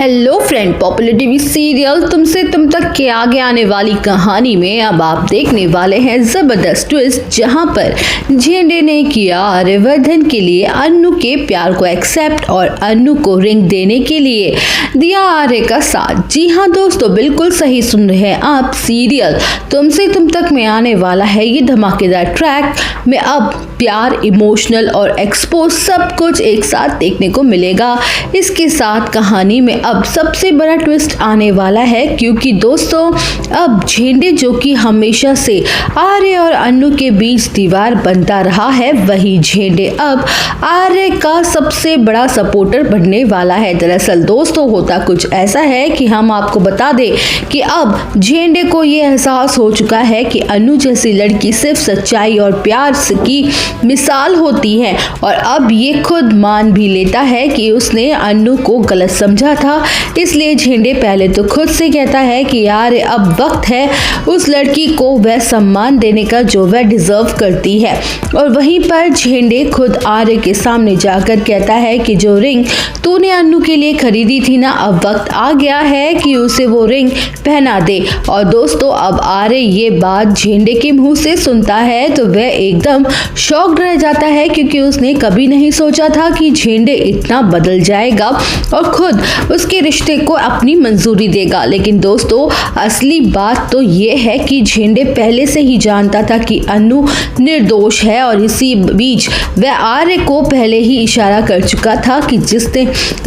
Hello friend, popular TV serial तुमसे तुम तक के आगे आने वाली कहानी में अब आप देखने वाले हैं जबरदस्त ट्विस्ट, जहां पर झेंडे ने किया आर्यवर्धन के लिए अन्नू के प्यार को एक्सेप्ट और अन्नू को रिंग देने के लिए दिया आर्य का साथ। जी हाँ दोस्तों, बिल्कुल सही सुन रहे हैं आप। सीरियल तुमसे तुम तक में आने वाला है ये धमाकेदार ट्रैक में अब प्यार, इमोशनल और एक्सपोज सब कुछ एक साथ देखने को मिलेगा। इसके साथ कहानी में अब सबसे बड़ा ट्विस्ट आने वाला है, क्योंकि दोस्तों अब झेंडे जो कि हमेशा से आर्य और अन्नू के बीच दीवार बनता रहा है, वही झेंडे अब आर्य का सबसे बड़ा सपोर्टर बनने वाला है। दरअसल दोस्तों होता कुछ ऐसा है कि हम आपको बता दें कि अब झेंडे को ये एहसास हो चुका है कि अन्नू जैसी लड़की सिर्फ सच्चाई और प्यार की मिसाल होती है, और अब ये खुद मान भी लेता है कि उसने अन्नू को गलत समझा था। इसलिए झेंडे पहले तो खुद से कहता है कि यार अब वक्त है उस लड़की को वह सम्मान देने का जो वह डिजर्व करती है, और वहीं पर झेंडे खुद आर्य के सामने जाकर कहता है कि जो रिंग तूने अन्नू के लिए खरीदी थी ना, अब वक्त आ गया है कि उसे वो रिंग पहना दे। और दोस्तों अब आर्य ये बात झेंडे के मुंह से सुनता है तो वह एकदम शॉक्ड रह जाता है, क्योंकि उसने कभी नहीं सोचा था कि झेंडे इतना बदल जाएगा और खुद उसके रिश्ते को अपनी मंजूरी देगा। लेकिन दोस्तों असली बात तो ये है कि झेंडे पहले से ही जानता था कि अन्नू निर्दोष है, और इसी बीच वह आर्य को पहले ही इशारा कर चुका था कि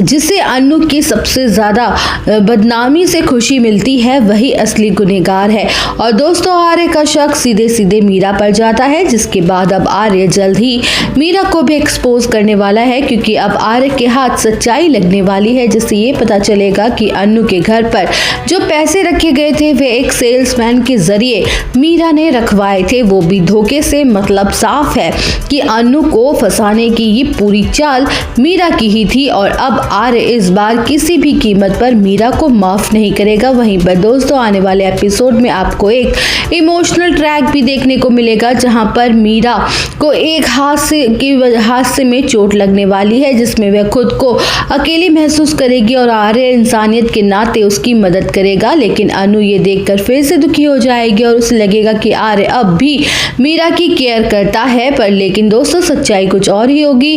जिसे अन्नू की सबसे ज्यादा बदनामी से खुशी मिलती है वही असली गुनहगार है। और दोस्तों आर्य का शक सीधे सीधे मीरा पर जाता है, जिसके बाद अब आर्य जल्द ही मीरा को भी एक्सपोज करने वाला है, क्योंकि अब आर्य के हाथ सच्चाई लगने वाली है, जिससे ये पता चलेगा कि अन्नू के घर पर जो पैसे रखे गए थे वे एक सेल्समैन के जरिए मीरा ने रखवाए थे, वो भी धोखे से। मतलब साफ है कि अन्नू को फंसाने की ये पूरी चाल मीरा की ही थी, और अब आर्य इस बार किसी भी कीमत पर मीरा को माफ नहीं करेगा। वहीं पर दोस्तों आने वाले एपिसोड में आपको एक इमोशनल ट्रैक भी देखने को मिलेगा, जहां पर मीरा को एक हादसे में चोट लगने वाली है, जिसमें वह खुद को अकेली महसूस करेगी और आर्य इंसानियत के नाते उसकी मदद करेगा। लेकिन अन्नू ये देखकर फिर से दुखी हो जाएगी और उसे लगेगा कि आर्य अब भी मीरा की केयर करता है, पर लेकिन दोस्तों सच्चाई कुछ और ही होगी।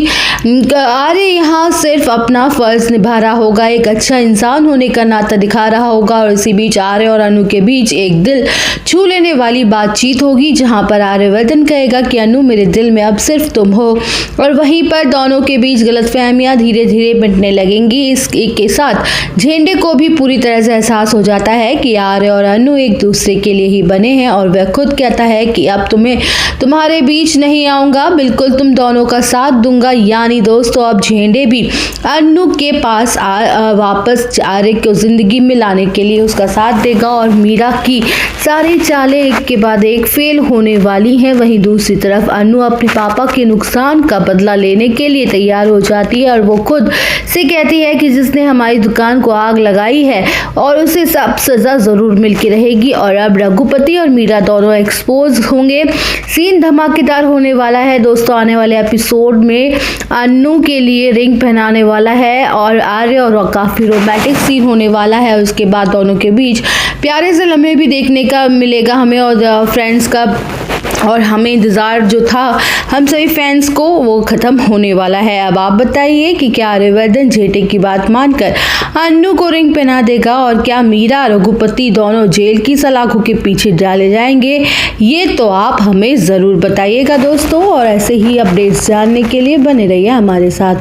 आर्य यहाँ सिर्फ अपना फर्ज निभा रहा होगा, एक अच्छा इंसान होने का नाता दिखा रहा होगा, और इसी बीच आर्य और अन्नू के बीच एक दिल छू लेने वाली बातचीत होगी, जहां पर आर्यवर्धन कहेगा कि अन्नू मेरे दिल में अब सिर्फ तुम हो, और वहीं पर दोनों के बीच गलतफहमियां धीरे धीरे मिटने लगेंगी। इसके साथ झेंडे को भी पूरी तरह से एहसास हो जाता है कि आर्य और अन्नू एक दूसरे के लिए ही बने हैं, और वह खुद कहता है कि अब तुम्हारे बीच नहीं आऊंगा, बिल्कुल तुम दोनों का साथ दूंगा। यानी दोस्तों अब झेंडे भी अन्नू के पास वापस आर्य को जिंदगी में लाने के लिए उसका साथ देगा, और मीरा की सारी चालें एक के बाद एक फेल होने वाली हैं। वहीं दूसरी तरफ अन्नू अपने पापा के नुकसान का बदला लेने के लिए तैयार हो जाती है, और वो खुद से कहती है कि जिसने हमारी दुकान को आग लगाई है और उसे सब सजा जरूर मिलती रहेगी। और अब रघुपति और मीरा दोनों एक्सपोज होंगे। सीन धमाकेदार होने वाला है दोस्तों। आने वाले एपिसोड में अन्नू के लिए रिंग पहनाने वाला है, और आर्य और काफी रोमांटिक सीन होने वाला है। उसके बाद दोनों के बीच प्यारे से लम्हे भी देखने का मिलेगा हमें और फ्रेंड्स का, और हमें इंतज़ार जो था हम सभी फैंस को वो ख़त्म होने वाला है। अब आप बताइए कि क्या आर्यवर्धन झेंडे की बात मानकर अन्नू को रिंग पहना देगा, और क्या मीरा रघुपति दोनों जेल की सलाखों के पीछे डाले जाएंगे? ये तो आप हमें ज़रूर बताइएगा दोस्तों, और ऐसे ही अपडेट्स जानने के लिए बने रहिए हमारे साथ।